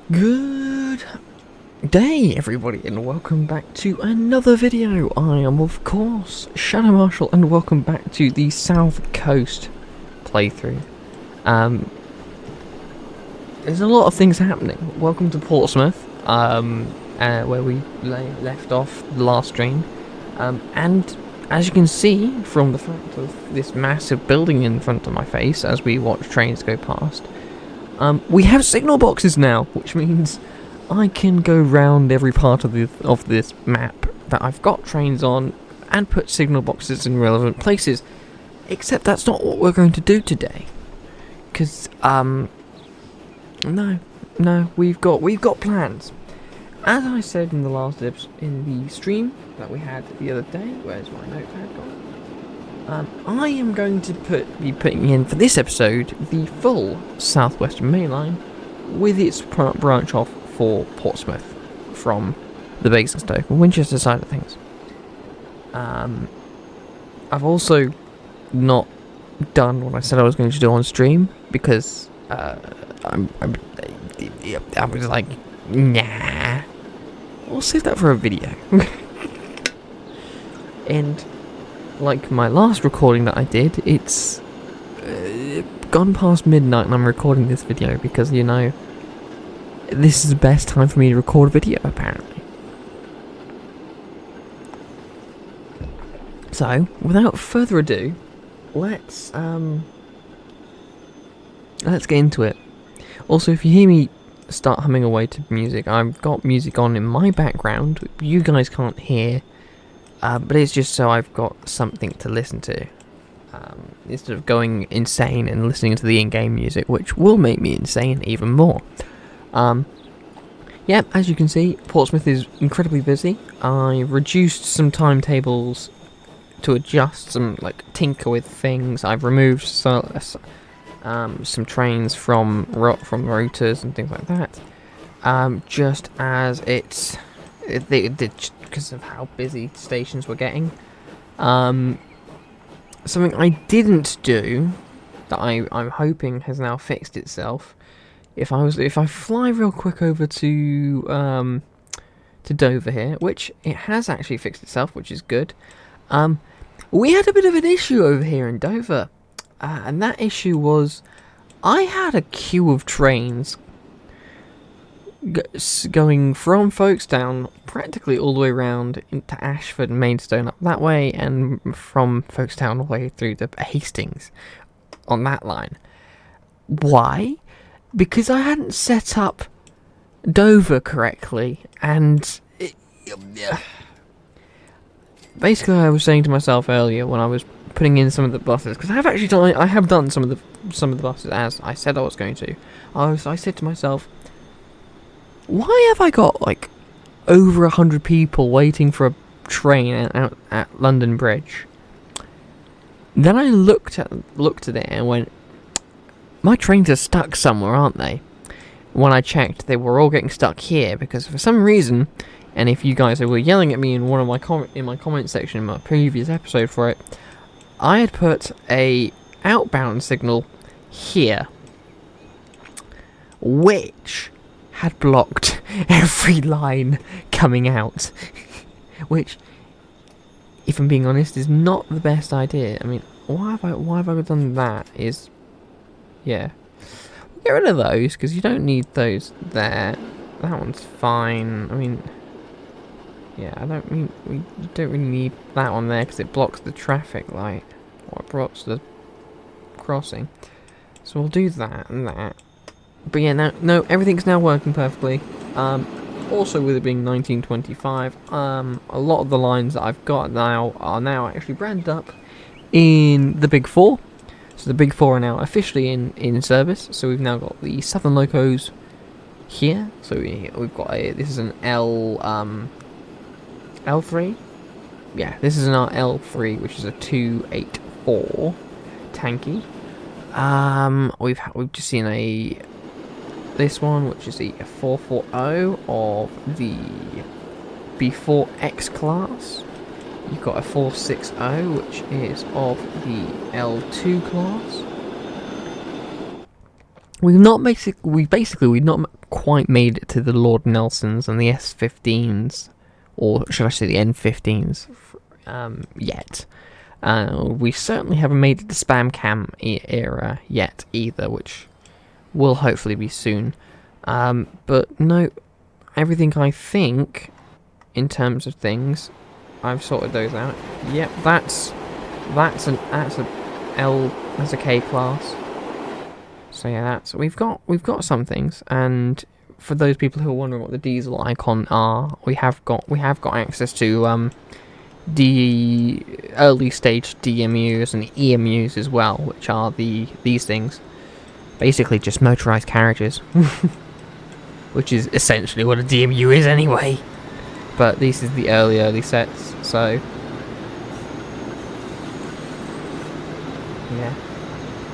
Good day, everybody, and welcome back to another video. I am, of course, Shadow Marshall, and welcome back to the South Coast playthrough. There's a lot of things happening. Welcome to Portsmouth, where we left off the last stream. And as you can see from the fact of this massive building in front of my face as we watch trains go past, we have signal boxes now, which means I can go round every part of this map that I've got trains on and put signal boxes in relevant places. Except that's not what we're going to do today, because no, we've got plans. As I said in the last in the stream that we had the other day, where's my notepad gone? I am going to be putting in for this episode the full South Western Mainline with its branch off for Portsmouth from the Basingstoke and Winchester side of things. I've also not done what I said I was going to do on stream because I was like, nah, we'll save that for a video. And like my last recording that I did, it's gone past midnight and I'm recording this video because, you know, this is the best time for me to record a video, apparently. So, without further ado, let's get into it. Also, if you hear me start humming away to music, I've got music on in my background. You guys can't hear. But it's just so I've got something to listen to, instead of going insane and listening to the in-game music, which will make me insane even more. Yeah, as you can see, Portsmouth is incredibly busy. I reduced some timetables to adjust, tinker with things. I've removed some trains from routers and things like that, just as because of how busy stations were getting. Something I didn't do that I'm hoping has now fixed itself. If I fly real quick over to Dover here, which it has actually fixed itself, which is good. We had a bit of an issue over here in Dover, and that issue was I had a queue of trains going from Folkestone practically all the way around into Ashford and Maidstone up that way, and from Folkestone all the way through to Hastings on that line. Why? Because I hadn't set up Dover correctly, and basically I was saying to myself earlier when I was putting in some of the buses, because I have done some of the buses as I said I was going to. I said to myself, why have I got like over 100 people waiting for a train out at London Bridge? Then I looked at it and went, my trains are stuck somewhere, aren't they? When I checked, they were all getting stuck here because for some reason, and if you guys were yelling at me in one of my comment section in my previous episode for it, I had put a outbound signal here, which had blocked every line coming out, which, if I'm being honest, is not the best idea. I mean, why have I done that? Yeah, get rid of those because you don't need those there. That one's fine. I mean, yeah, we don't really need that one there because it blocks the traffic light, or it blocks the crossing. So we'll do that and that. But yeah, no, everything's now working perfectly. Also, with it being 1925, a lot of the lines that I've got now are now actually branded up in the Big Four. So the Big Four are now officially in service. So we've now got the Southern locos here. So we've got this is an L3. Yeah, this is an L3, which is a 284 tanky. We've just seen this one, which is the 440 of the B4X class. You've got a 460, which is of the L2 class. we've not quite made it to the Lord Nelsons and the S15s, or should I say the N15s, yet. We certainly haven't made it to spam cam era yet either, which will hopefully be soon. But no, everything I think in terms of things, I've sorted those out. Yep, that's a K class. So yeah, we've got some things, and for those people who are wondering what the diesel icon are, we have got access to the early stage DMUs and EMUs as well, which are these things, basically just motorized carriages, which is essentially what a DMU is anyway. But this is the early sets, so yeah,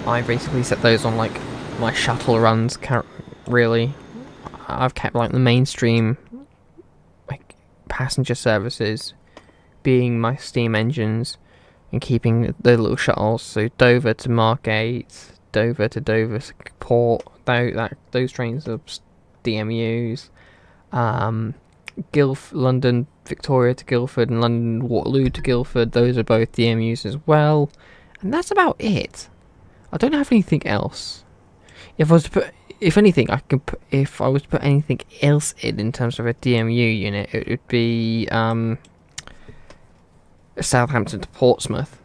I basically set those on like my shuttle runs. Really, I've kept like the mainstream like passenger services being my steam engines, and keeping the little shuttles, so Dover to Margate, Dover to Dover Port, those trains are DMUs. London Victoria to Guildford and London Waterloo to Guildford, those are both DMUs as well. And that's about it. I don't have anything else. If I was to put anything else in terms of a DMU unit, it would be Southampton to Portsmouth,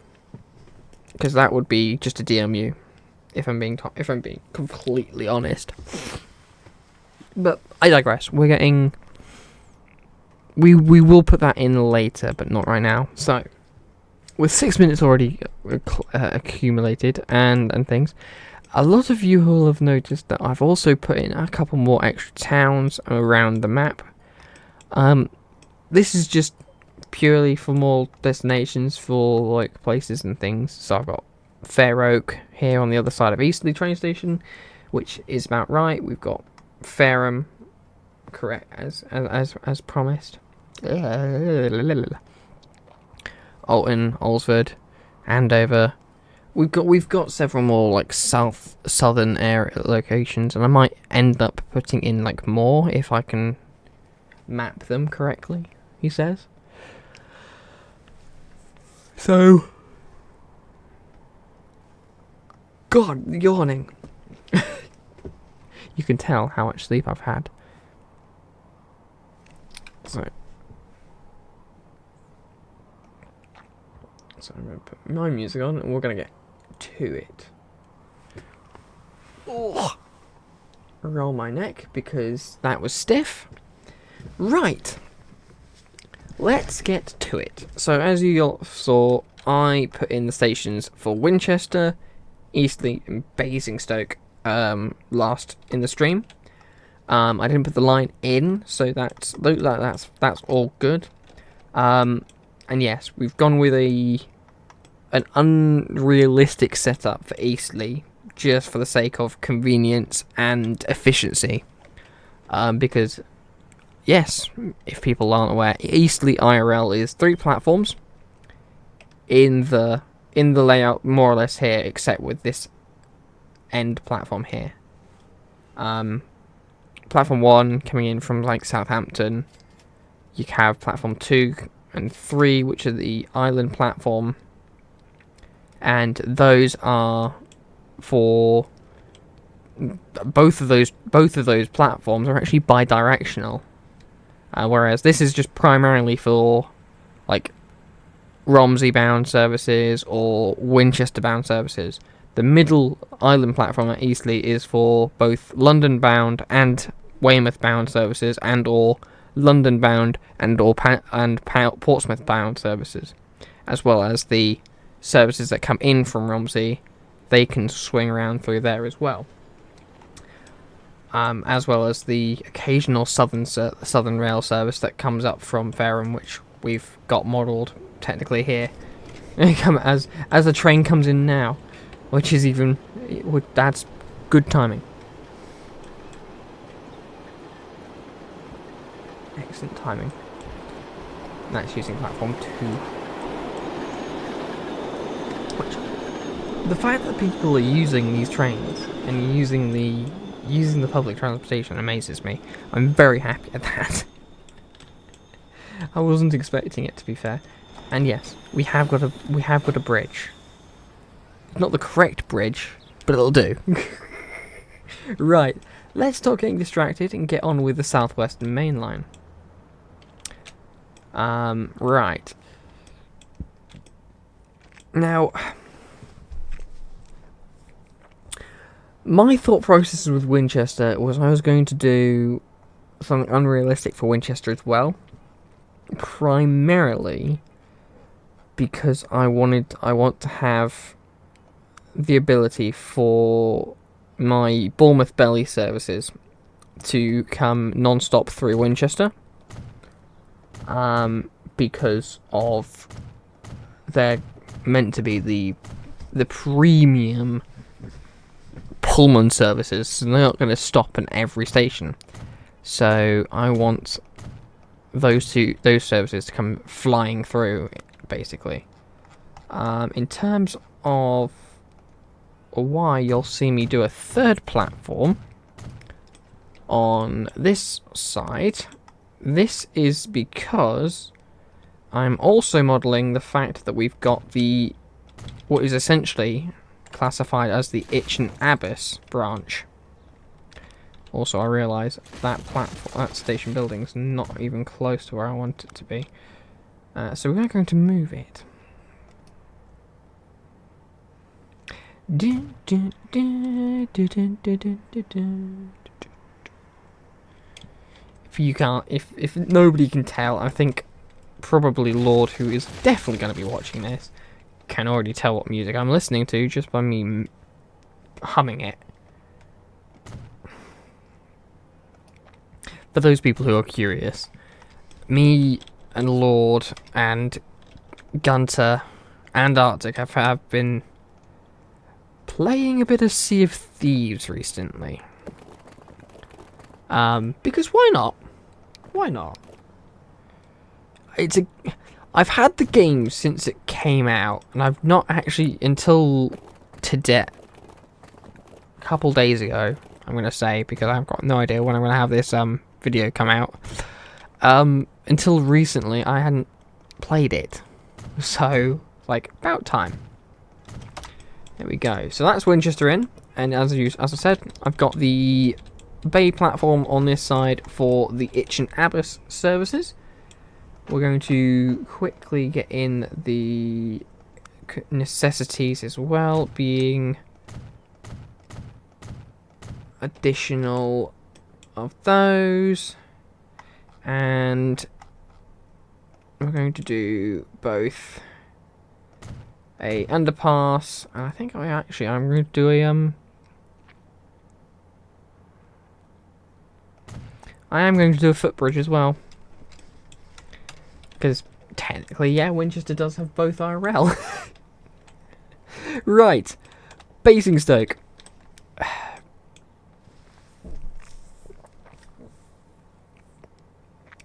because that would be just a DMU, if I'm being completely honest. But I digress. We will put that in later, but not right now. So, with 6 minutes already accumulated and things, a lot of you will have noticed that I've also put in a couple more extra towns around the map. This is just purely for more destinations for like places and things. So I've got Fair Oak here on the other side of Eastleigh train station, which is about right. We've got Fareham, correct, as promised. Alton, Alresford, Andover. We've got several more like southern area locations, and I might end up putting in like more if I can map them correctly, he says. So, God, yawning. You can tell how much sleep I've had. So I'm going to put my music on and we're going to get to it. Oh, roll my neck because that was stiff. Right. Let's get to it. So as you all saw, I put in the stations for Winchester, Eastleigh and Basingstoke last in the stream. I didn't put the line in, so that's all good. And yes, we've gone with an unrealistic setup for Eastleigh, just for the sake of convenience and efficiency. Because yes, if people aren't aware, Eastleigh IRL is 3 platforms in the layout, more or less here, except with this end platform here. Platform 1 coming in from like Southampton. You have platform 2 and 3, which are the island platform, and those are for both of those platforms are actually bi-directional, whereas this is just primarily for like Romsey bound services or Winchester bound services. The middle island platform at Eastleigh is for both London bound and Weymouth bound services, and or London bound and Portsmouth bound services, as well as the services that come in from Romsey. They can swing around through there as well. As well as the occasional southern rail service that comes up from Fareham, which we've got modelled technically here, as the train comes in now, which is that's good timing. Excellent timing. That's using platform 2. Which the fact that people are using these trains and using the public transportation amazes me. I'm very happy at that. I wasn't expecting it, to be fair. And yes, we have got a bridge. Not the correct bridge, but it'll do. Right, let's stop getting distracted and get on with the South Western Mainline. Right. Now, my thought process with Winchester was I was going to do something unrealistic for Winchester as well. Primarily because I want to have the ability for my Bournemouth Belly services to come non-stop through Winchester. Because of they're meant to be the premium Pullman services, so they're not going to stop in every station. So I want those services to come flying through, basically. In terms of why, you'll see me do a third platform on this side. This is because I'm also modelling the fact that we've got what is essentially classified as the Itchen Abbas branch. Also, I realise that station building's not even close to where I want it to be. So we are going to move it. If nobody can tell, I think probably Lord, who is definitely going to be watching this, can already tell what music I'm listening to just by me humming it. For those people who are curious, me and Lord and Gunter and Arctic have been playing a bit of Sea of Thieves recently. Because why not? Why not? I've had the game since it came out, and I've not actually, until today, a couple days ago, I'm going to say, because I've got no idea when I'm going to have this video come out. Until recently, I hadn't played it. So, like, about time. There we go. So that's Winchester in, and as I said, I've got the bay platform on this side for the Itchen Abbas services. We're going to quickly get in the necessities as well, being additional of those, and we're going to do both a underpass, and I think I'm going to do a footbridge as well. Because technically, yeah, Winchester does have both IRL. Right. Basingstoke.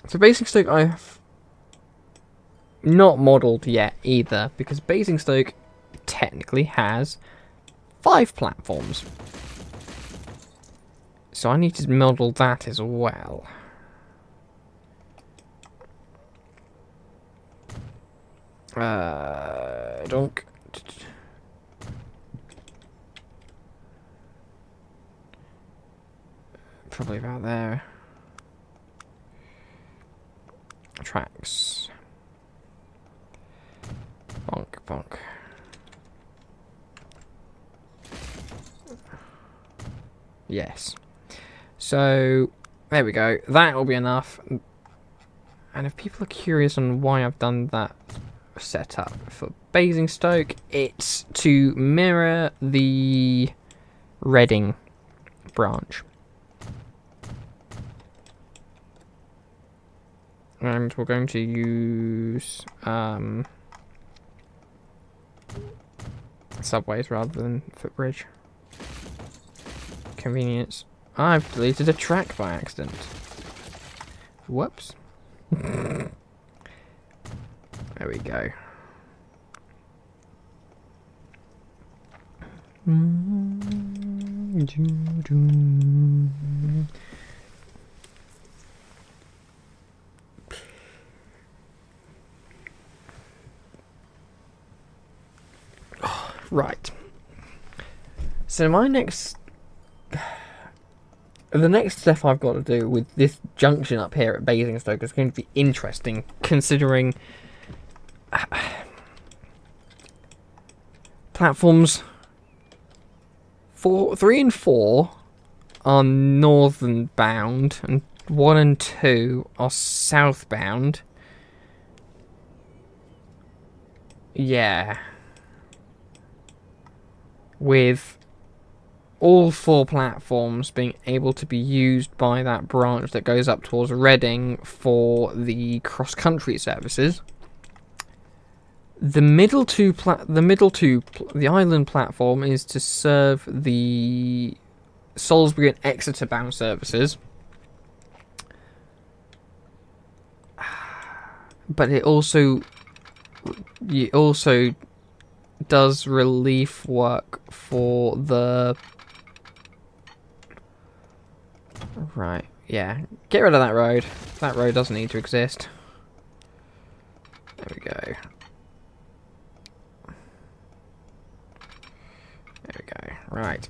So Basingstoke I've not modelled yet either, because Basingstoke technically has 5 platforms. So I need to model that as well. Donk. Probably about there. Tracks. Bonk, bonk. Yes. So, there we go. That will be enough. And if people are curious on why I've done that setup for Basingstoke, it's to mirror the Reading branch. And we're going to use subways rather than footbridge. Convenience. I've deleted a track by accident. Whoops. There we go. Right. So my next... The next step I've got to do with this junction up here at Basingstoke is going to be interesting, considering... platforms 3 and 4 are northern bound, and 1 and 2 are southbound. Yeah. With all 4 platforms being able to be used by that branch that goes up towards Reading for the cross-country services. The the island platform is to serve the Salisbury and Exeter bound services. But it also does relief work for the... Right, yeah. Get rid of that road. That road doesn't need to exist. There we go. There we go. Right.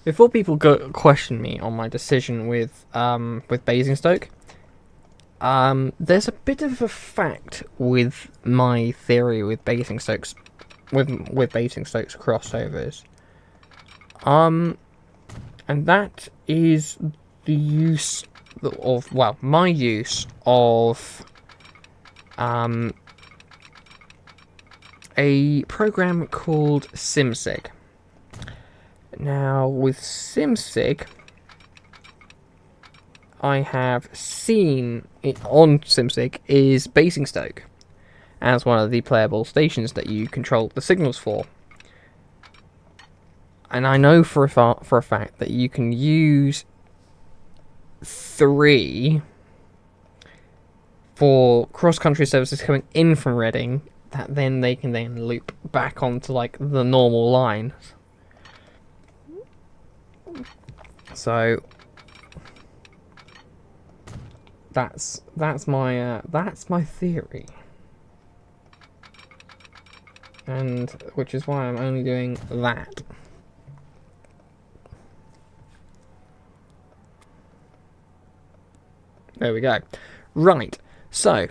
Before people question me on my decision with Basingstoke, there's a bit of a fact with my theory with Basingstoke's crossovers, and that is the use of my use of a program called SimSig. Now, with SimSig, I have seen it on SimSig is Basingstoke as one of the playable stations that you control the signals for. And I know for a fact that you can use 3 for cross-country services coming in from Reading, that then they can then loop back onto like the normal line. So that's my theory, and which is why I'm only doing that. There we go. Right. So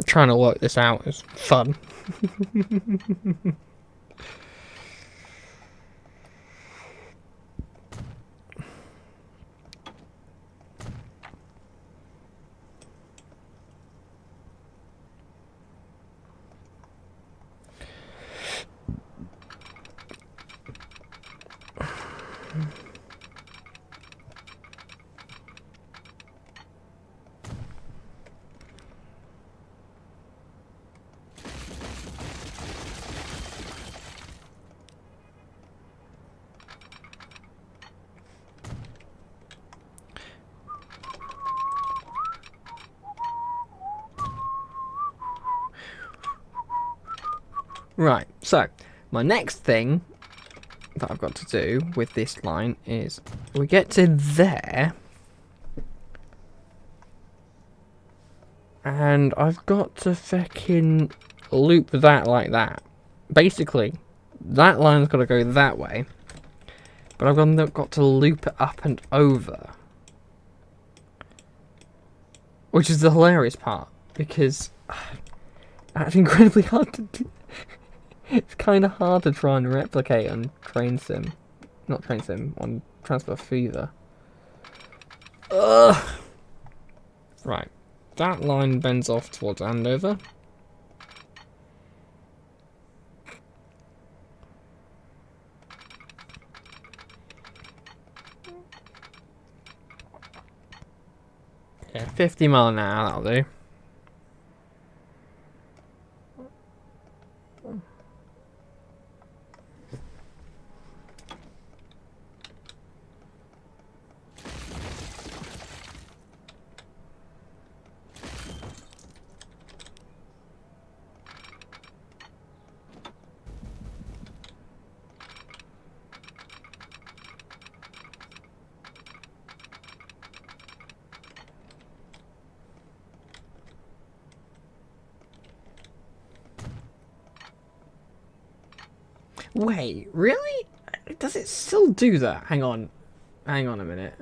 trying to work this out is fun. Right, so my next thing that I've got to do with this line is we get to there, and I've got to feckin' loop that like that. Basically, that line's got to go that way, but I've got to loop it up and over. Which is the hilarious part, because that's incredibly hard to do. It's kind of hard to try and replicate on Train Sim. Not Train Sim, on Transfer Fever. Ugh! Right. That line bends off towards Andover. Yeah, 50 mile an hour, that'll do. Wait, really? Does it still do that? Hang on a minute.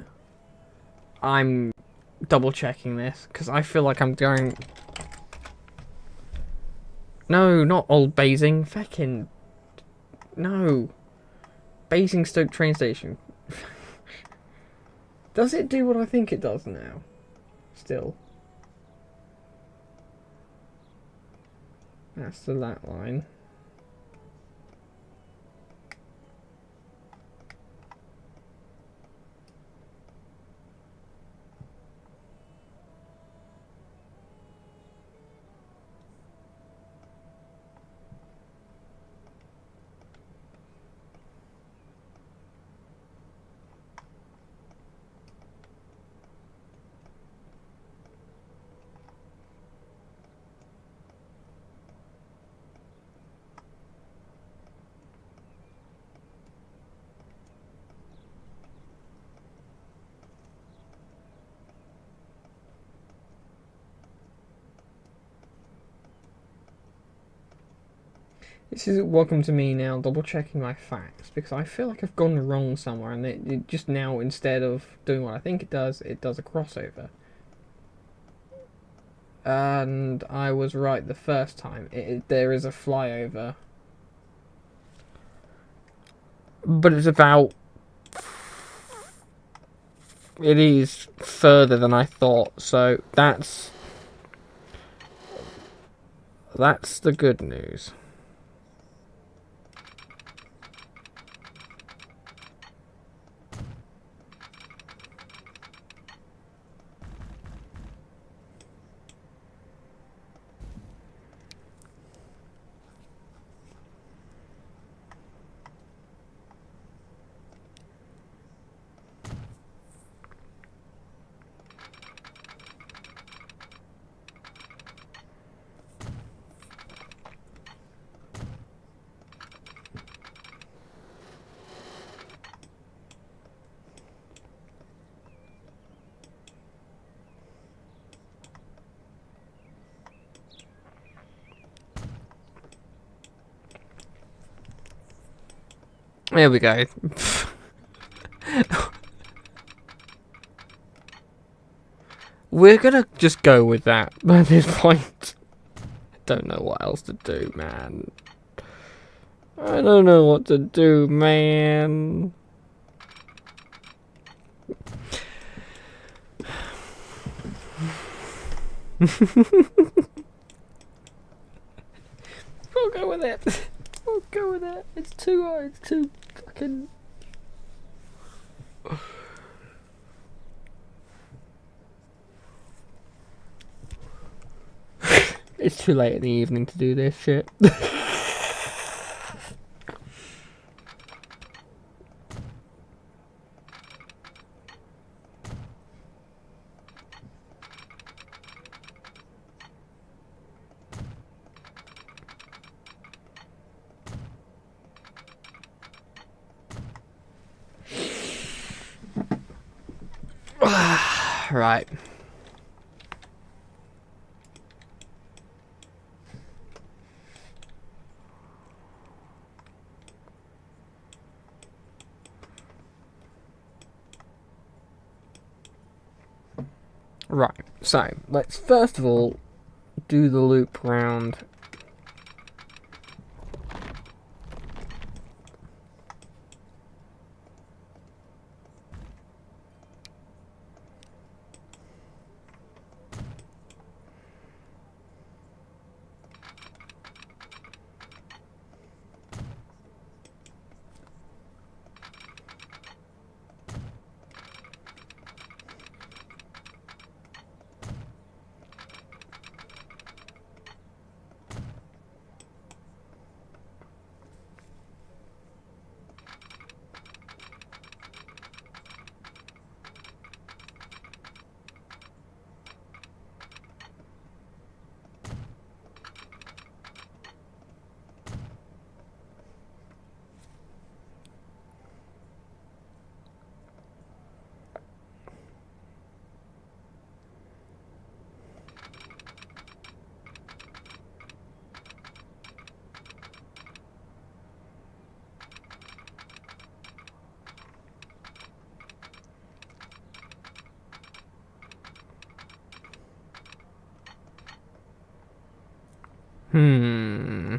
I'm double checking this because I feel like I'm going. No, not Old Basing. Feckin' no. Basingstoke train station. Does it do what I think it does now? Still. That's the that line. This is welcome to me now double checking my facts because I feel like I've gone wrong somewhere and it just now instead of doing what I think it does a crossover. And I was right the first time. There is a flyover. But it's about... It is further than I thought, so that's the good news. There we go. We're gonna just go with that at this point. I don't know what else to do, man. I don't know what to do, man. We'll go with it. We'll go with it. It's too fucking... It's too late in the evening to do this shit. Right. Right, so let's first of all do the loop round. Hmm.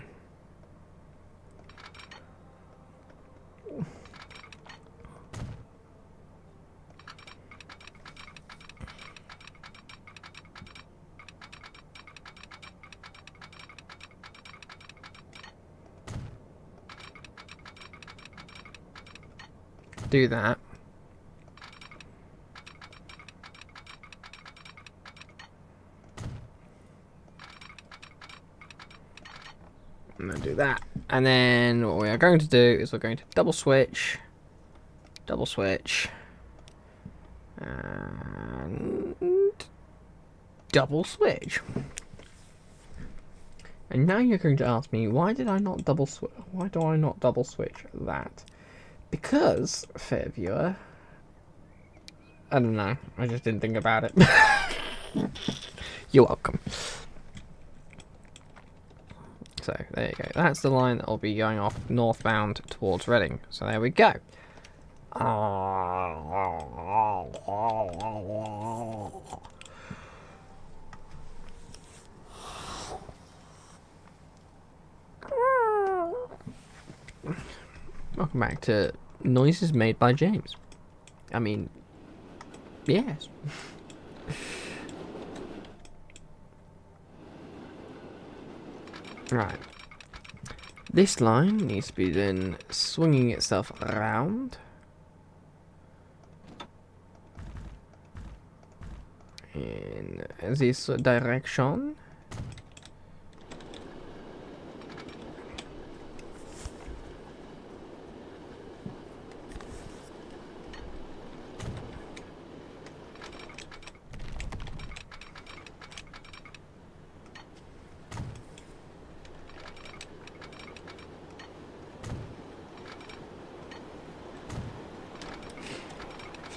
Do that. And then do that. And then what we are going to do is we're going to double switch, and double switch. And now you're going to ask me, why do I not double switch that? Because, fair viewer, I don't know, I just didn't think about it. You're welcome. So, there you go. That's the line that will be going off northbound towards Reading. So there we go. Welcome back to Noises Made by James. I mean, yes. Right. This line needs to be then swinging itself around. In this direction.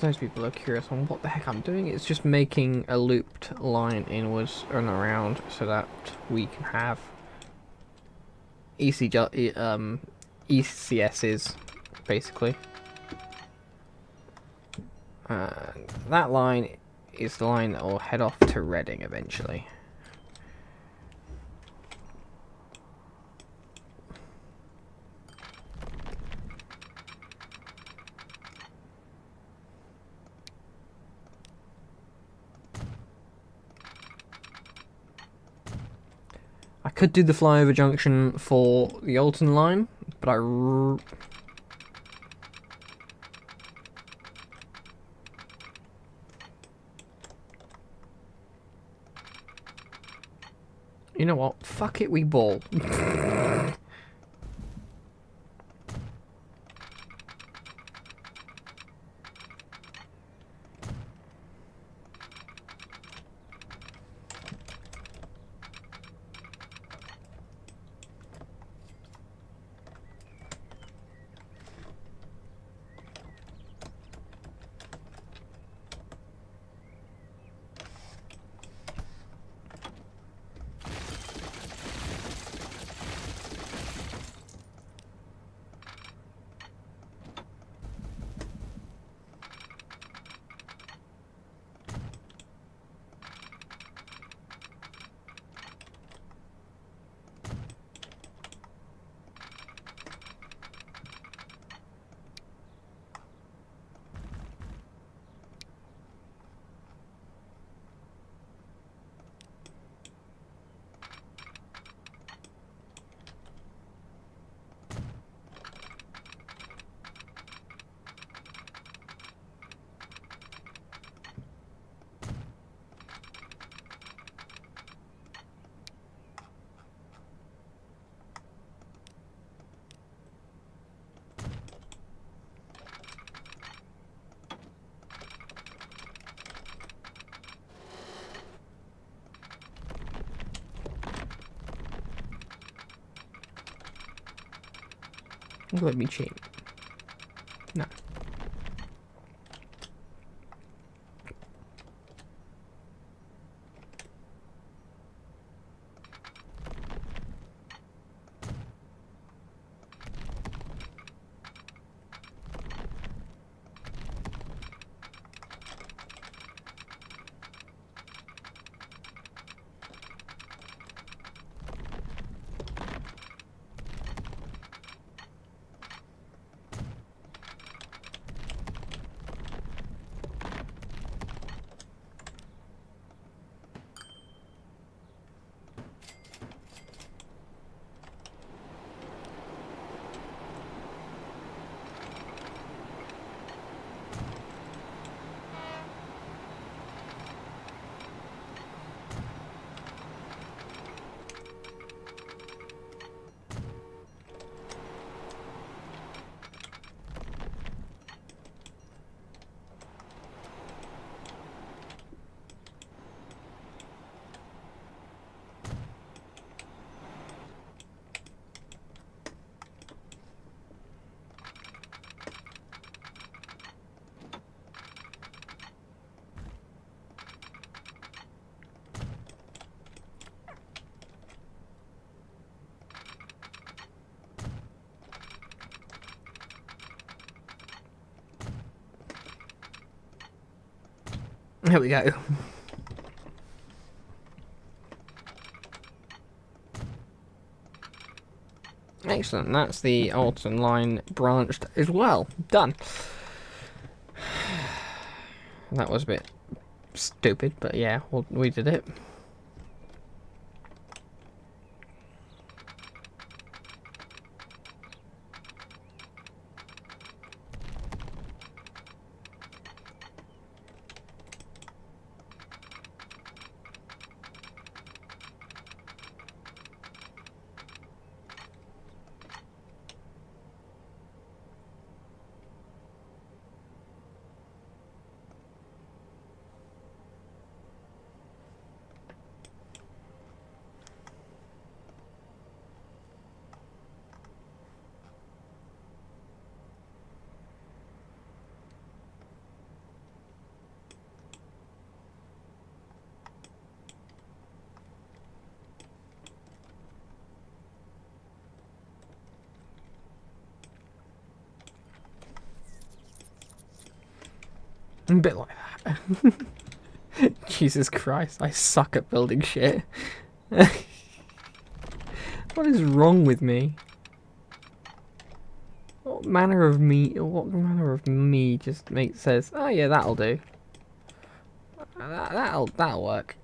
Those people are curious on what the heck I'm doing, it's just making a looped line inwards and around so that we can have ECSs, basically. And that line is the line that will head off to Reading eventually. I could do the flyover junction for the Alton line, but you know what? Fuck it, we ball. Will it be cheap? No. Here we go. Excellent, that's the Alton line branched as well. Done. That was a bit stupid, but yeah, we did it. A bit like that. Jesus Christ, I suck at building shit. What is wrong with me? What manner of me just says, oh yeah, that'll do. That'll work.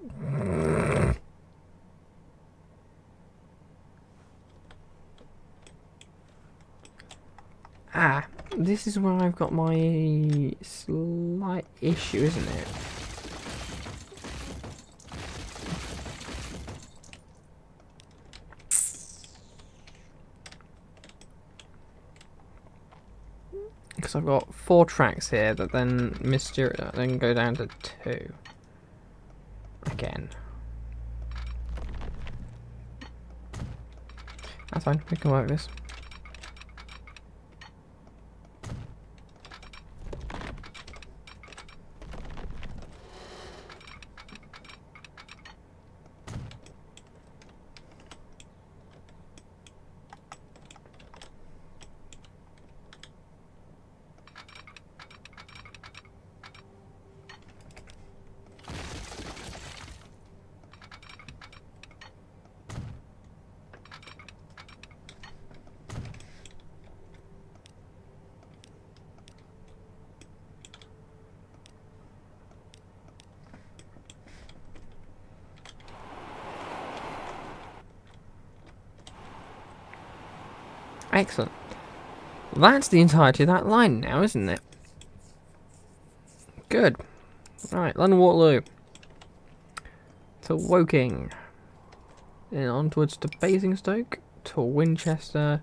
Ah, this is where I've got my slight issue, isn't it? Because I've got 4 tracks here that then then go down to 2. Again. That's fine, we can work this. Excellent. That's the entirety of that line now, isn't it? Good. Right, London Waterloo. To Woking. Then onwards to Basingstoke. To Winchester.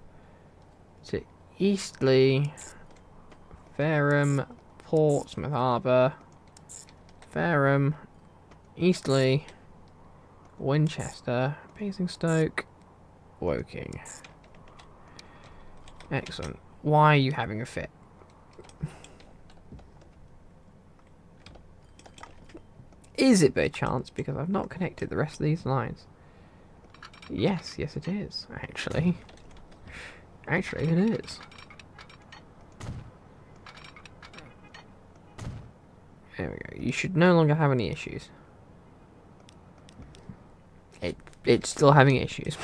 To Eastleigh. Fareham. Portsmouth Harbour. Fareham. Eastleigh. Winchester. Basingstoke. Woking. Excellent. Why are you having a fit? Is it by chance because I've not connected the rest of these lines? Yes, yes it is, actually. Actually, it is. There we go. You should no longer have any issues. It's still having issues.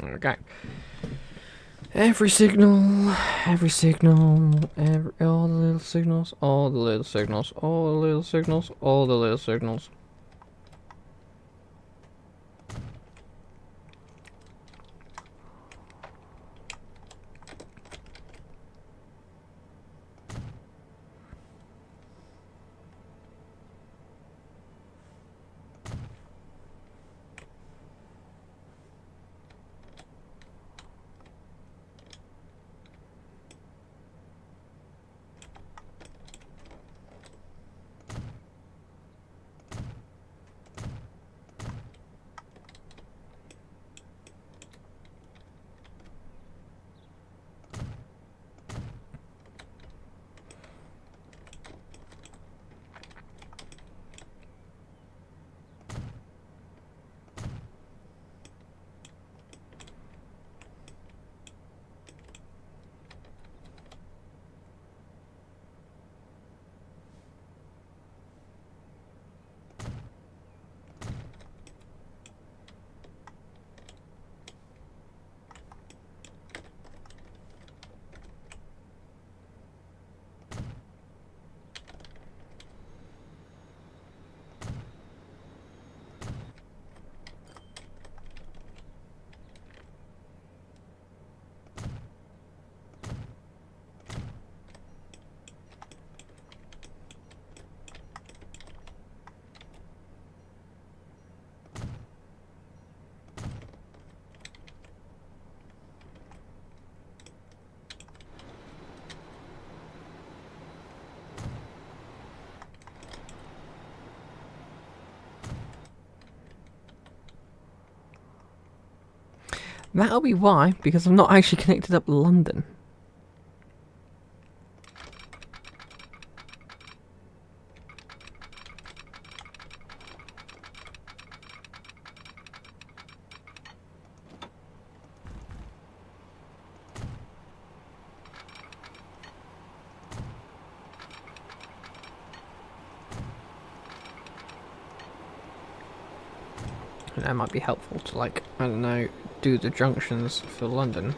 Okay. Every signal, all the little signals, all the little signals, all the little signals, all the little signals. That'll be why, because I'm not actually connected up London. And that might be helpful to, like, I don't know, do the junctions for London.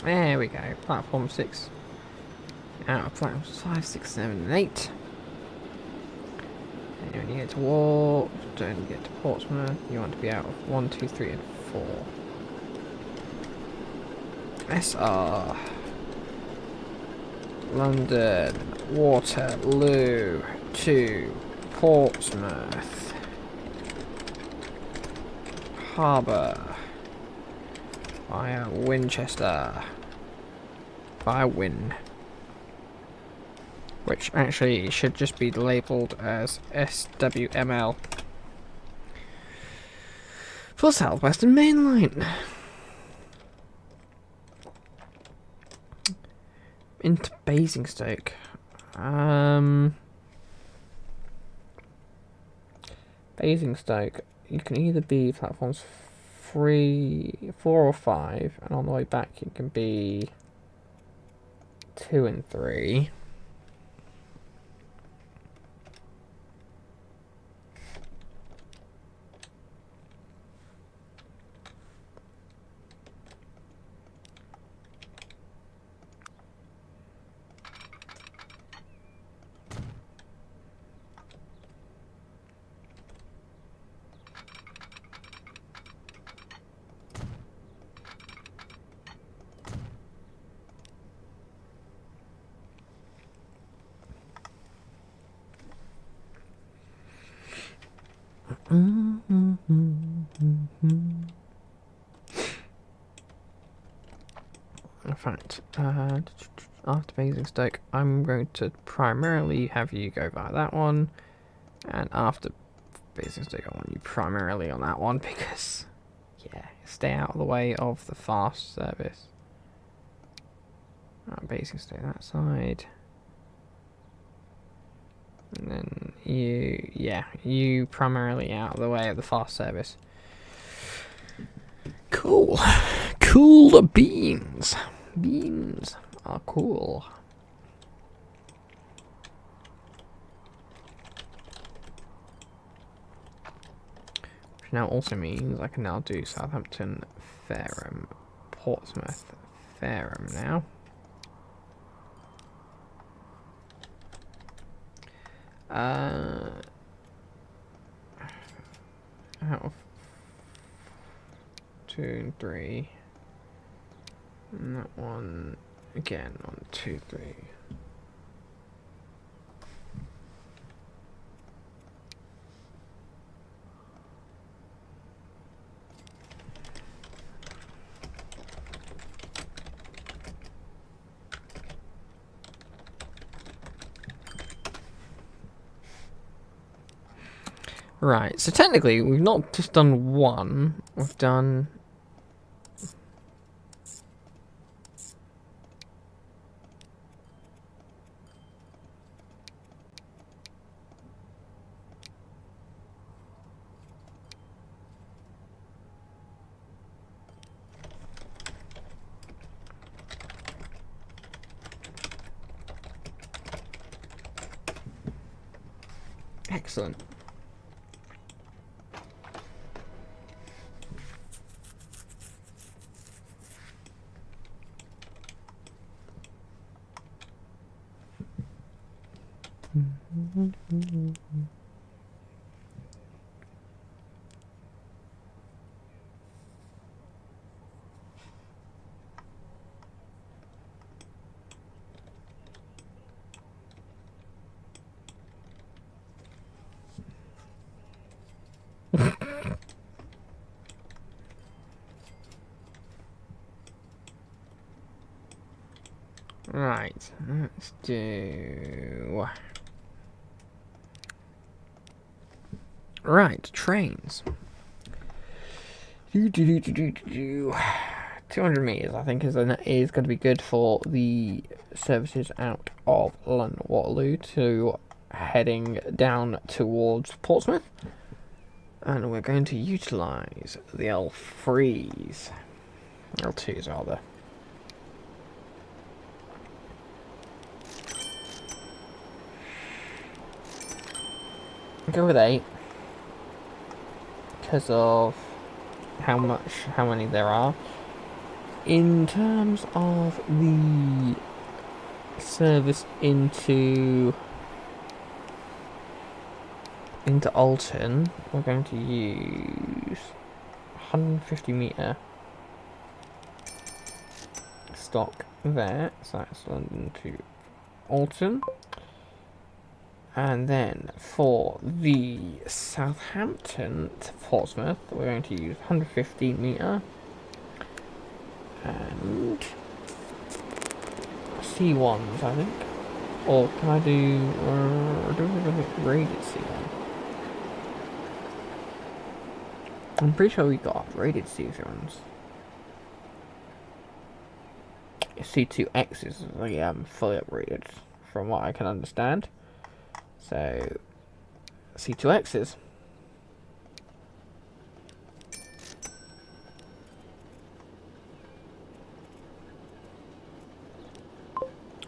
There we go. Platform 6. Out of platforms 5, 6, 7, and 8. And when you get to Wharf, don't get to Portsmouth. You want to be out of 1, 2, 3, and 4. SR. London. Waterloo. To Portsmouth. Harbour. Via Winchester. Via Wynn. Which actually should just be labelled as SWML. For South Western Mainline. Into Basingstoke. Basingstoke, you can either be platforms 3, 4 or 5, and on the way back you can be 2 and 3. In fact, after Basingstoke, I'm going to primarily have you go via that one, and after Basingstoke, I want you primarily on that one because, yeah, stay out of the way of the fast service. Basingstoke that side. And then you primarily out of the way of the fast service. Cool. Cool beans. Beans are cool. Which now also means I can now do Southampton, Fareham, Portsmouth, Fareham now. Out of 2 and 3, and that one again on 2, 3. Right, so technically we've not just done one, we've done... Excellent. Right, let's do... Right, trains. 200 meters, I think, is going to be good for the services out of London Waterloo to heading down towards Portsmouth. And we're going to utilise the L3s. L2s, rather. Go with 8 because of how many there are. in terms of the service into Alton, we're going to use 150 metre stock there, so that's London to Alton. And then for the Southampton to Portsmouth, we're going to use 115 metre and C1s, I think. Or can I do rated C1? I'm pretty sure we got rated C1s. C2X is fully upgraded from what I can understand. So C2X's.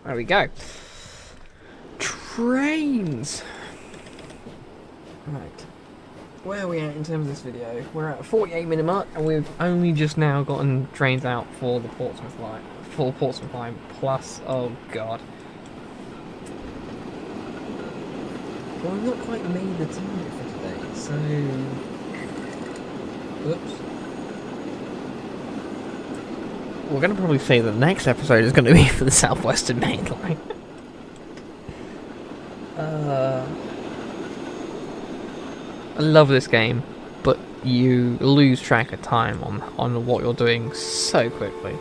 There we go. Trains. Right. Where are we at in terms of this video? We're at a 48-minute mark, and we've only just now gotten trains out for the Portsmouth line. Full Portsmouth line plus, oh god. Well, I've not quite made the target for today, so... Oops. We're going to probably say the next episode is going to be for the South Western Mainline. I love this game, but you lose track of time on what you're doing so quickly.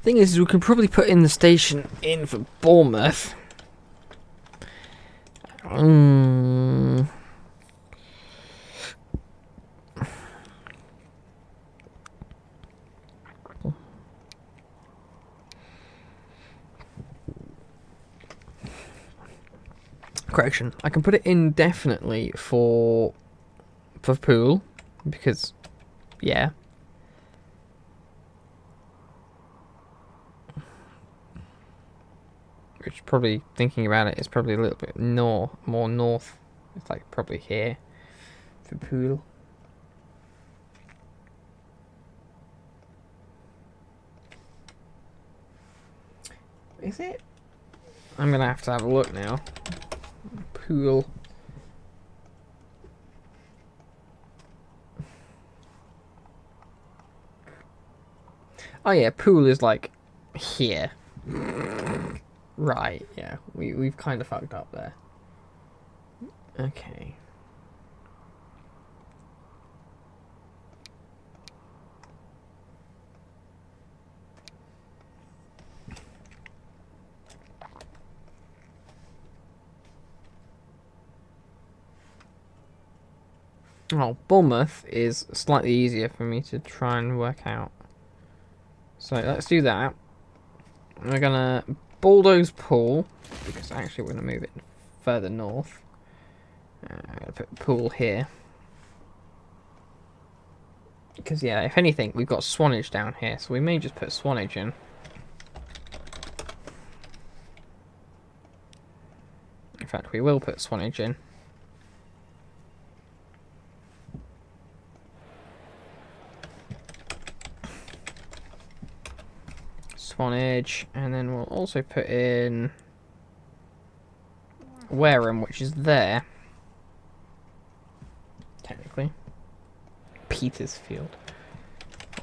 Thing is, we can probably put in the station in for Bournemouth. Correction. I can put it in definitely for Poole, because, yeah. Which, probably thinking about it, is probably a little bit more north. It's like probably here for Poole. Is it? I'm gonna have to have a look now. Poole. Oh yeah, Poole is like here. Right, yeah, we've kind of fucked up there. Okay. Oh, Bournemouth is slightly easier for me to try and work out. So let's do that. We're gonna bulldoze Poole, because actually we're gonna move it further north. Put Poole here. Because yeah, if anything, we've got Swanage down here, so we may just put Swanage in. In fact, we will put Swanage in. Swanage, and then we'll also put in Wareham, which is there. Technically. Petersfield.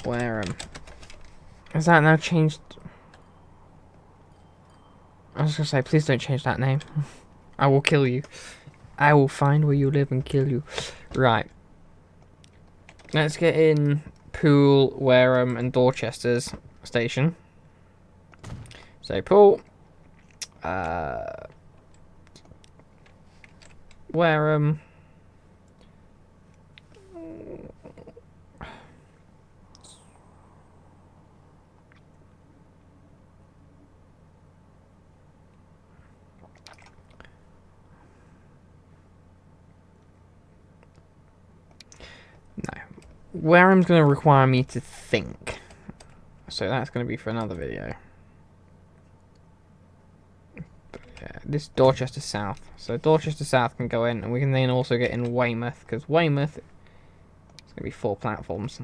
Wareham. Has that now changed? I was gonna say, please don't change that name. I will kill you. I will find where you live and kill you. Right. Let's get in Poole, Wareham, and Dorchester's station. So Poole, Wareham. No. Wareham's going to require me to think. So that's going to be for another video. But yeah, this Dorchester South. So Dorchester South can go in, and we can then also get in Weymouth, because Weymouth is going to be 4 platforms.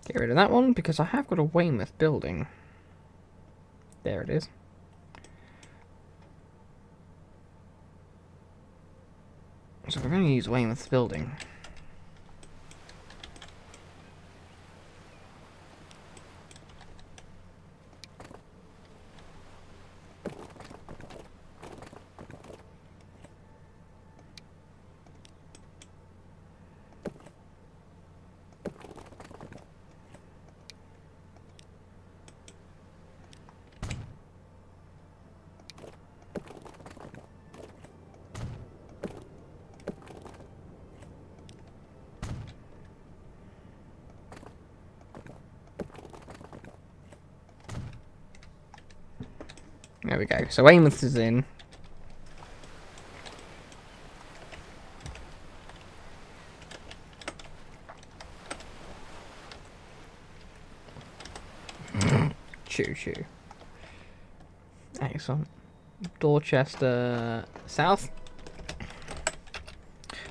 Get rid of that one, because I have got a Weymouth building. There it is. So we're going to use Weymouth's building. There we go. So Weymouth is in. Choo choo. Excellent. Dorchester South.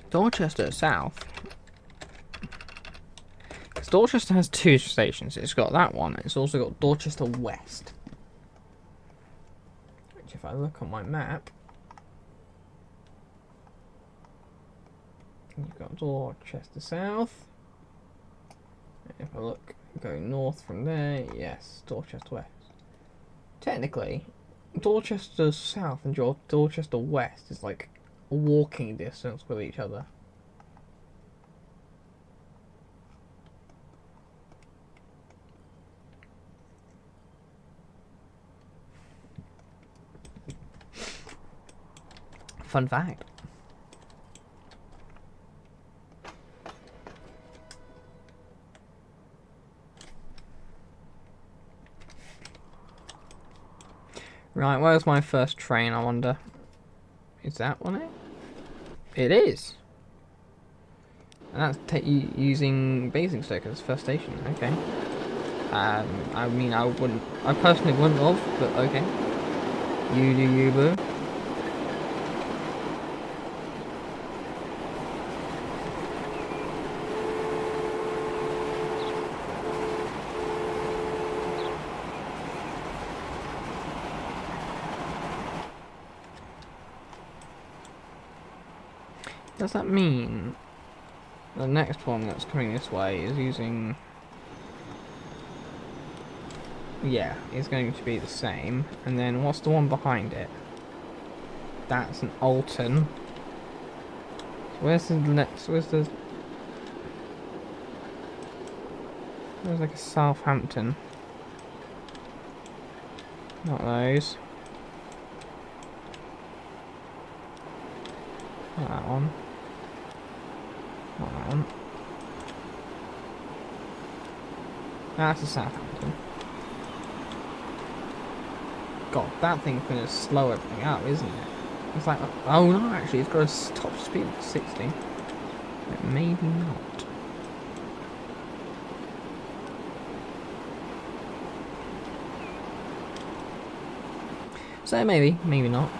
Dorchester South. Because Dorchester has 2 stations. It's got that one. It's also got Dorchester West. Which, if I look on my map, you've got Dorchester South. If I look, go north from there, yes, Dorchester West. Technically, Dorchester South and Dorchester West is like a walking distance with each other. Fun fact. Right, where's my first train, I wonder? Is that one it? It is! And that's using Basingstoke as first station, okay. I mean, I personally wouldn't have, but okay. You do you, boo. Does that mean the next one that's coming this way is using... Yeah, it's going to be the same. And then what's the one behind it? That's an Alton. Where's the next... Where's like a Southampton. Not those. Not that one. Not that one. That's a Southampton. God, that thing's gonna slow everything up, isn't it? It's like, oh no, actually, it's got a top speed of 60. But maybe not. So maybe, maybe not.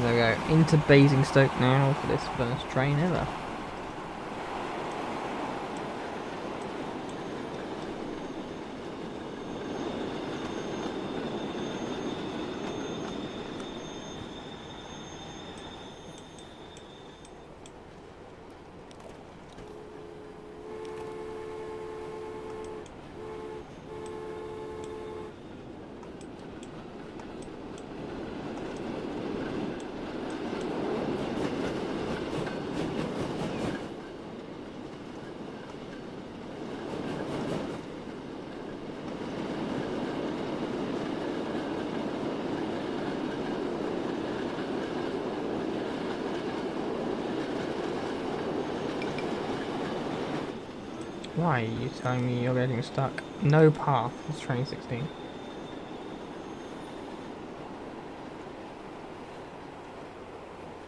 There we go, into Basingstoke now for this first train ever. Why are you telling me you're getting stuck? No path, it's train 16.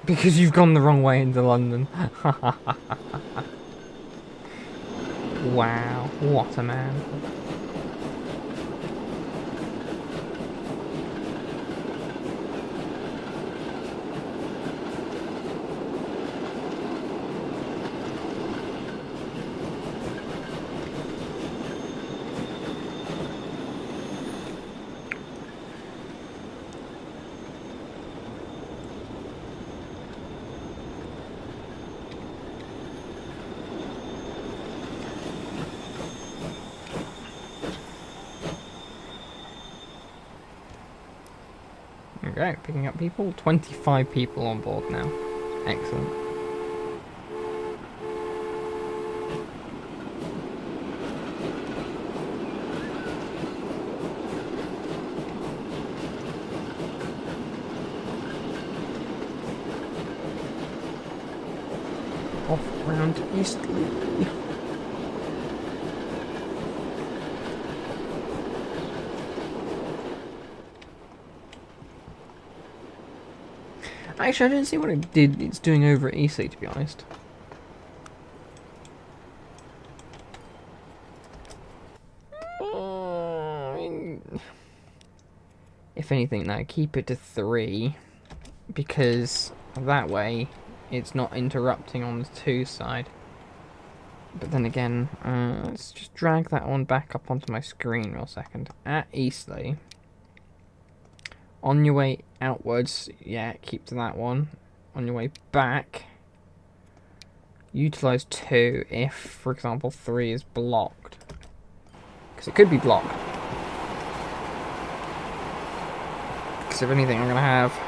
Because you've gone the wrong way into London. Wow, what a man. Okay, picking up people. 25 people on board now. Excellent. Off round Eastleigh. Actually, I didn't see what it's doing over at Eastleigh, to be honest. If anything, now keep it to 3, because that way it's not interrupting on the 2 side. But then again, let's just drag that one back up onto my screen real second. At Eastleigh, on your way outwards, yeah, keep to that one. On your way back, utilize 2 if, for example, 3 is blocked. Because it could be blocked. Because if anything, I'm going to have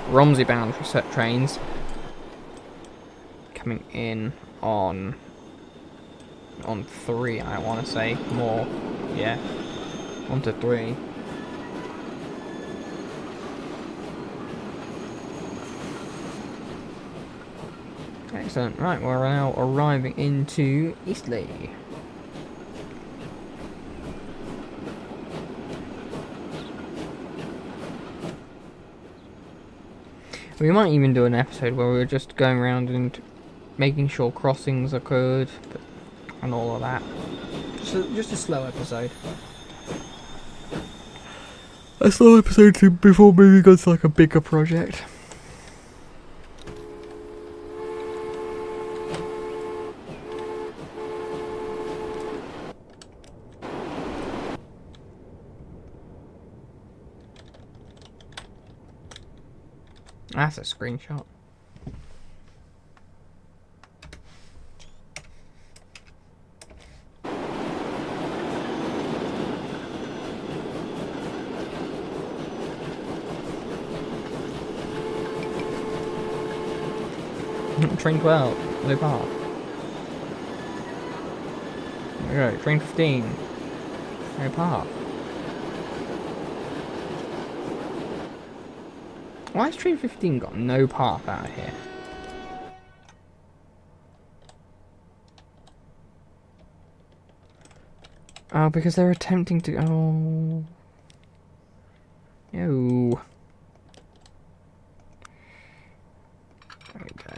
Romsey bound set trains coming in on 3, I want to say. More, yeah, 1 to 3. Excellent. Right, we're now arriving into Eastleigh. We might even do an episode where we're just going around and making sure crossings occurred and all of that. Just a slow episode. A slow episode before moving on to like a bigger project. That's a screenshot. Train 12, no path. There we go, train 15, no path. Why has train 15 got no path out of here? Oh, because they're attempting to... Oh... No. There we go.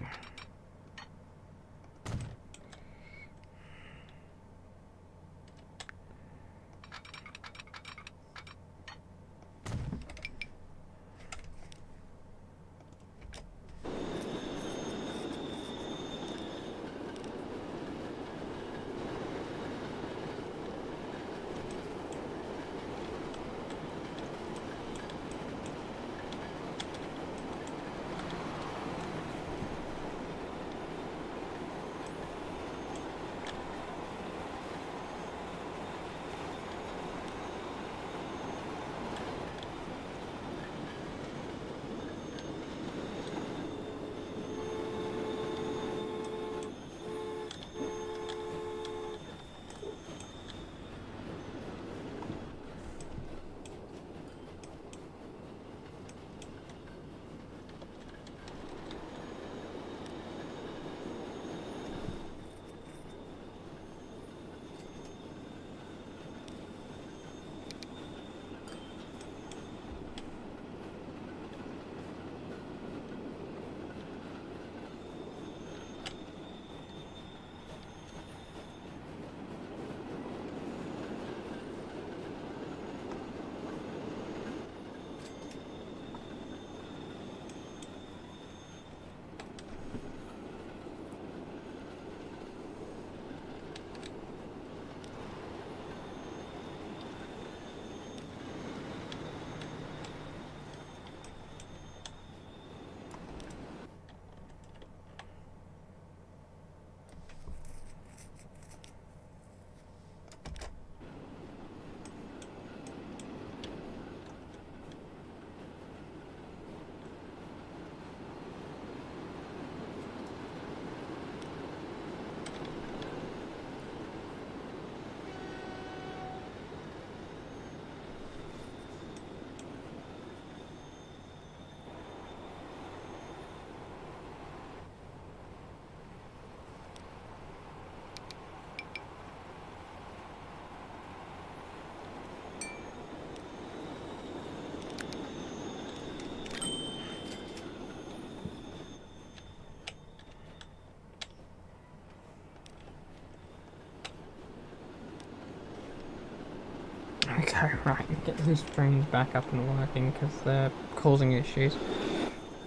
go. Right, get those trains back up and working because they're causing issues.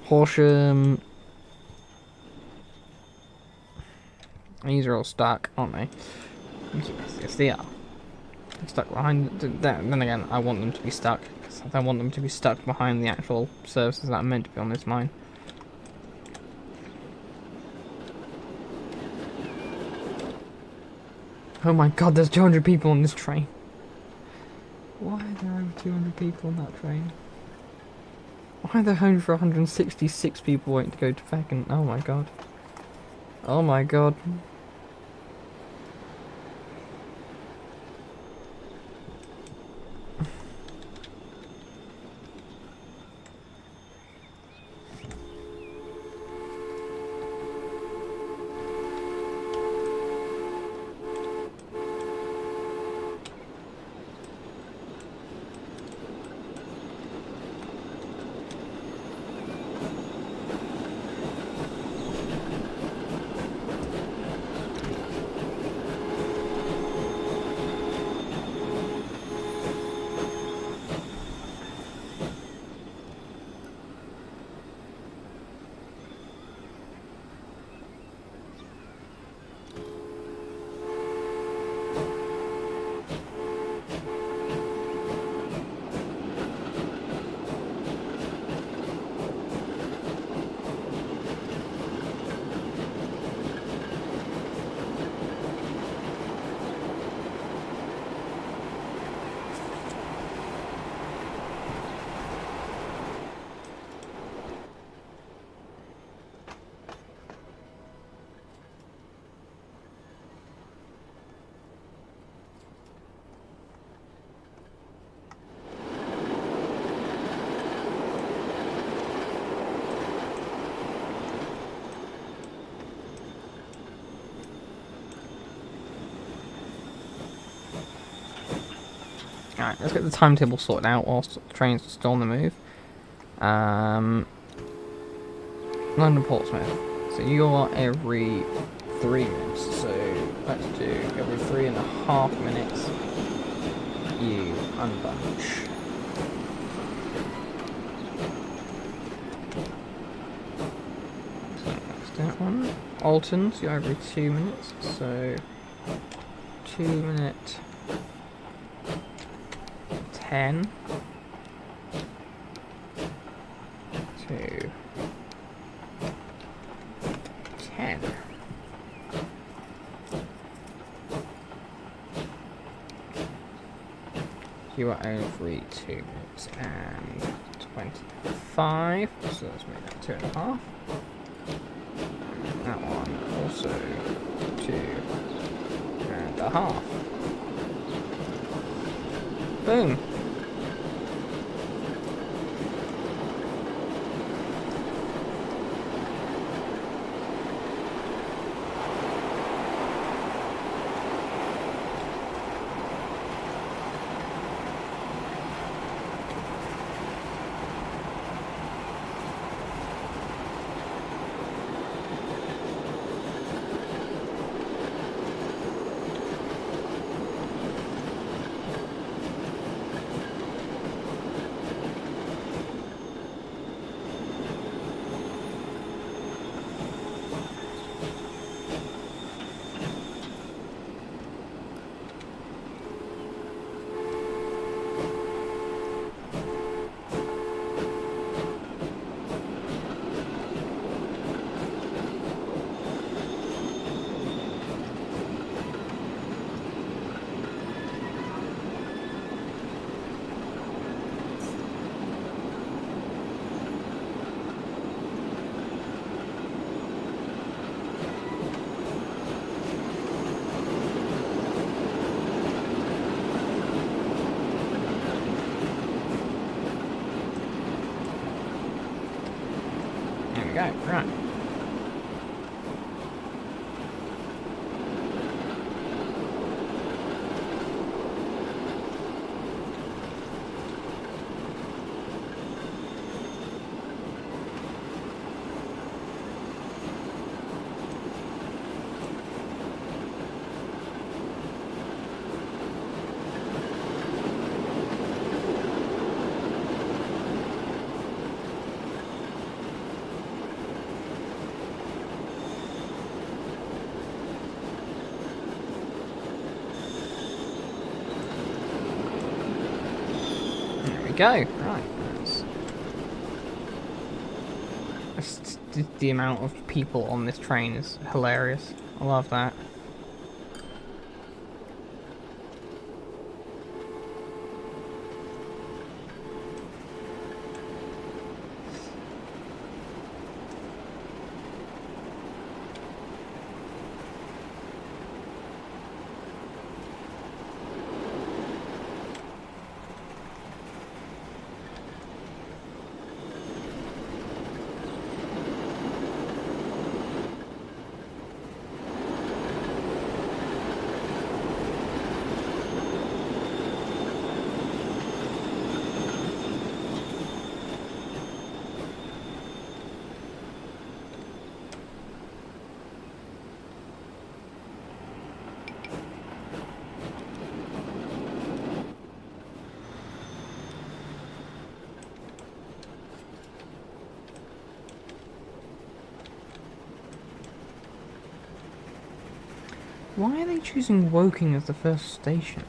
Horsham. These are all stuck, aren't they? Yes, they are. They're stuck behind. Then again, I want them to be stuck because I don't want them to be stuck behind the actual services that are meant to be on this line. Oh my god, there's 200 people on this train. Why are there over 200 people on that train? Why are there over 166 people waiting to go to Wacken? Oh my god. Oh my god. Alright, let's get the timetable sorted out whilst the trains are still on the move. London Portsmouth. So you are every 3 minutes. So let's do every 3.5 minutes. You unbunch. So that's that one. Alton, so you're every 2 minutes. So 2 minute 10 to 10. You are every 2 minutes and 25, so let's make that 2.5. That one also 2.5. Boom. Go, right. go. Right. The amount of people on this train is hilarious. I love that. Why are they choosing Woking as the first station?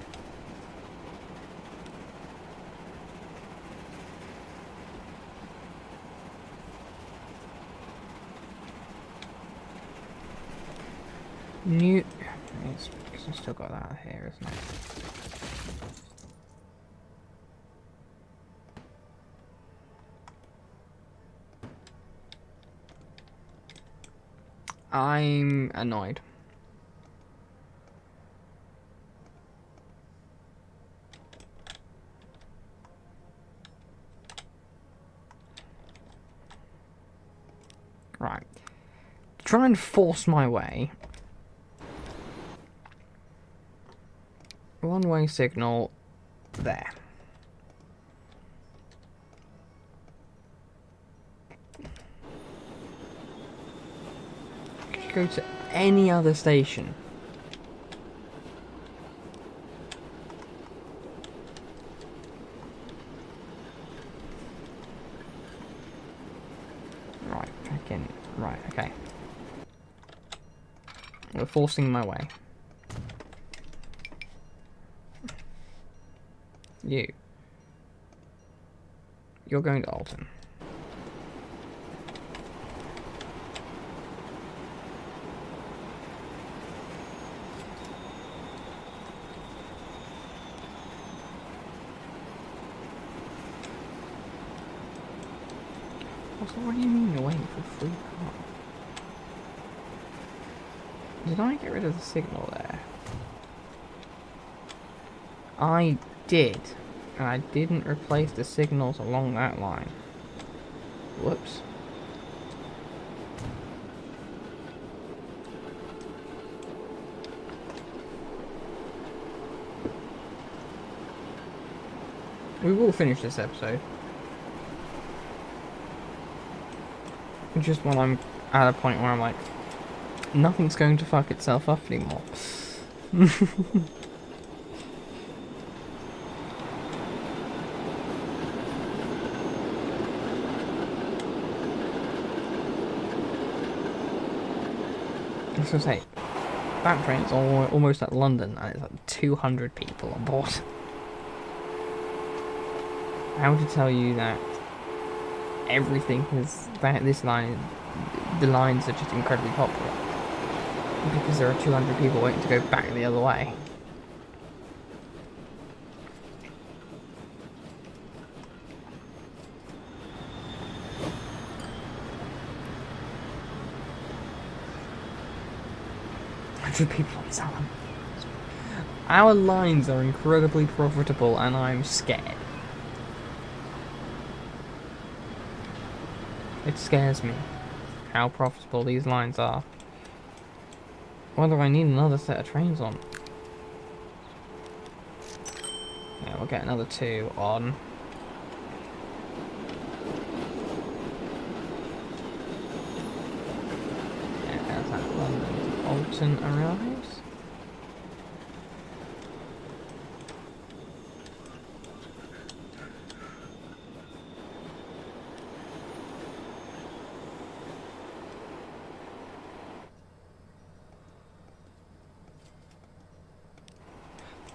New... It's because I've still got that here, isn't it? I'm annoyed. Right. Try and force my way. One-way signal there. Could you go to any other station? Right, fucking right, okay. We're forcing my way. You're going to Alton. Also, what do you mean you're waiting for free car? Did I get rid of the signal there? I did. And I didn't replace the signals along that line. Whoops. We will finish this episode. Just when I'm at a point where I'm like, nothing's going to fuck itself up anymore. I was gonna say, that train's almost at London and it's like 200 people on board. How to tell you that everything is that this line, the lines are just incredibly popular because there are 200 people waiting to go back the other way. People on Salem. Our lines are incredibly profitable and I'm scared. It scares me how profitable these lines are. Whether I need another set of trains on. Yeah, we'll get another 2 on. Yeah, as that London to Alton arrives.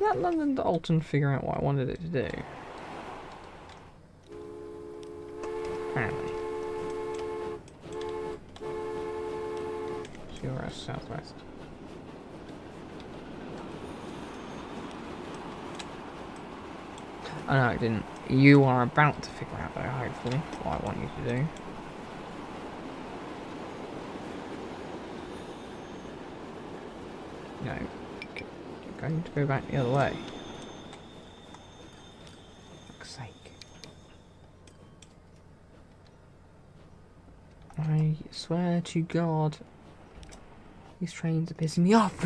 Let London to Alton figure out what I wanted it to do. just southwest. Oh no, I didn't. You are about to figure out, though, hopefully, what I want you to do. No. You're going to go back the other way. For fuck's sake. I swear to God, these trains are pissing me off.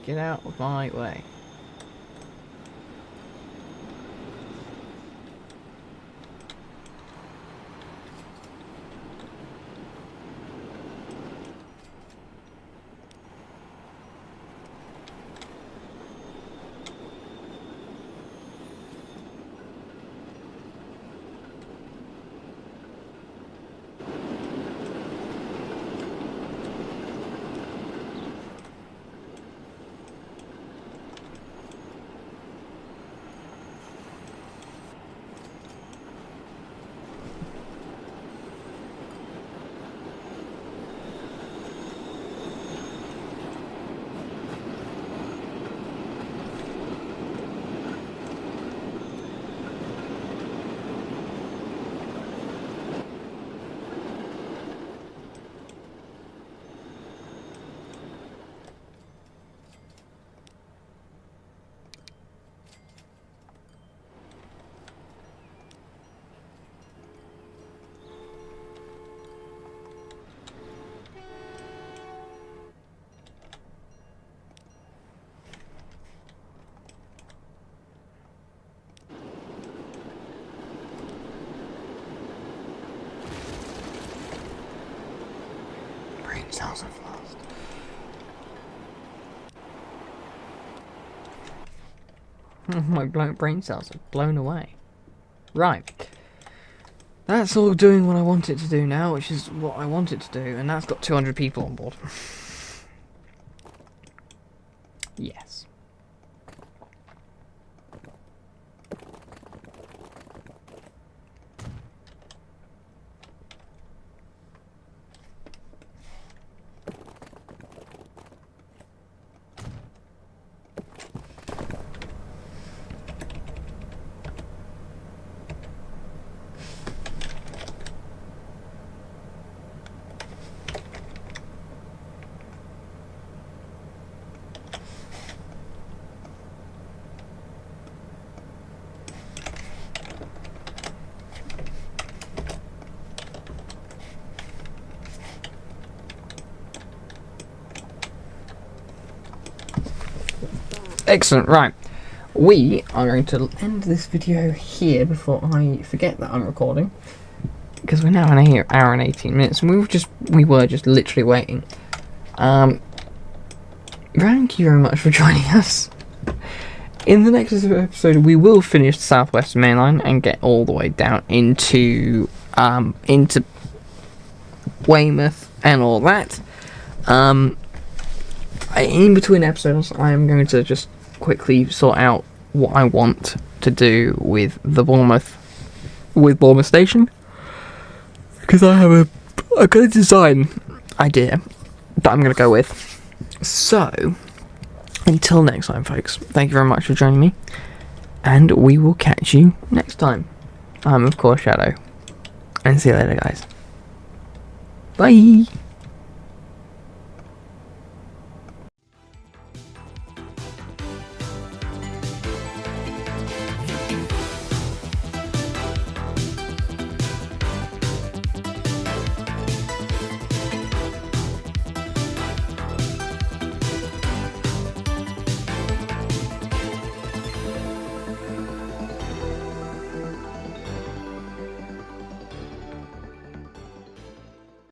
Get out of my way. Sounds like fast. My brain cells are blown away. Right. That's all doing what I want it to do now, which is what I want it to do, and that's got 200 people on board. Yes. Excellent, right. We are going to end this video here before I forget that I'm recording. Because we're now in an hour and 18 minutes, and we were just literally waiting. Thank you very much for joining us. In the next episode, we will finish the South Western Mainline and get all the way down into Weymouth and all that. In between episodes, I am going to just quickly sort out what I want to do with the Bournemouth Station, because I have a good design idea that I'm going to go with. So, until next time, folks, thank you very much for joining me, and we will catch you next time. I'm, of course, Shadow, and see you later, guys. Bye!